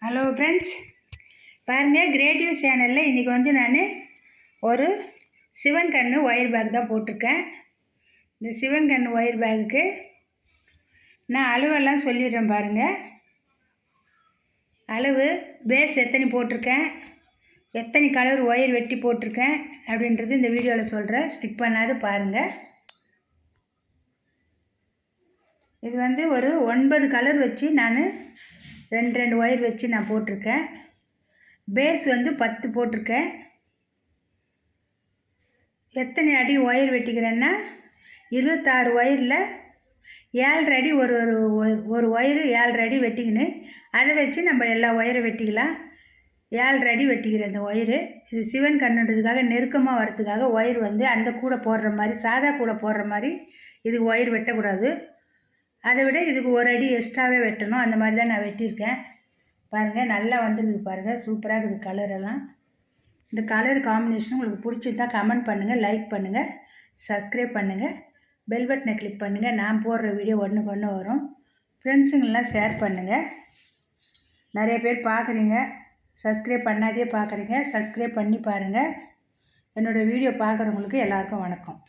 Hello friends, பாருங்கள் creative சேனலில் இன்றைக்கி வந்து நான் ஒரு சிவன் கண்ணு ஒயர் பேக் தான் போட்டிருக்கேன். இந்த சிவன் கண்ணு ஒயர் பேக்குக்கு நான் அளவெல்லாம் சொல்லிடுறேன் பாருங்கள். அளவு பேஸ் எத்தனை போட்டிருக்கேன், எத்தனை கலர் ஒயர் வெட்டி போட்டிருக்கேன் அப்படின்றது இந்த வீடியோவில் சொல்கிறேன். ஸ்கிப் பண்ணாது பாருங்கள். இது வந்து ஒரு 9 கலர் வச்சு நான் ரெண்டு ஒயர் வச்சு நான் போட்டிருக்கேன். பேஸ் வந்து 10 போட்டிருக்கேன். எத்தனை அடி ஒயர் வெட்டிக்கிறேன்னா 26 ஒயரில் 7.5 அடி ஒரு ஒயரு 7.5 அடி வெட்டிக்கின்னு அதை வச்சு நம்ம எல்லா ஒயரை வெட்டிக்கலாம். 7.5 அடி வெட்டிக்கிறேன் இந்த ஒயரு. இது சிவன் கண்ணுன்றதுக்காக நெருக்கமாக வரதுக்காக ஒயர் வந்து அந்த கூடை போடுற மாதிரி, சாதா கூடை போடுற மாதிரி இதுக்கு ஒயர் வெட்டக்கூடாது. அதை விட இதுக்கு ஒரு அடி எக்ஸ்ட்ராவே வெட்டணும். அந்த மாதிரி தான் நான் வெட்டியிருக்கேன். பாருங்கள், நல்லா வந்துருக்குது பாருங்கள், சூப்பராக இருக்குது கலரெல்லாம். இந்த கலர் காம்பினேஷன் உங்களுக்கு பிடிச்சிருந்தா கமெண்ட் பண்ணுங்கள், லைக் பண்ணுங்கள், சப்ஸ்கிரைப் பண்ணுங்கள், பெல் பட்டனை கிளிக் பண்ணுங்கள். நான் போடுற வீடியோ ஒன்றுக்கு ஒன்று வரும். ஃப்ரெண்ட்ஸுங்கெல்லாம் ஷேர் பண்ணுங்கள். நிறைய பேர் பார்க்குறீங்க, சப்ஸ்கிரைப் பண்ணாதே பார்க்குறீங்க, சப்ஸ்கிரைப் பண்ணி பாருங்கள். என்னோடய வீடியோ பார்க்குறவங்களுக்கு எல்லாருக்கும் வணக்கம்.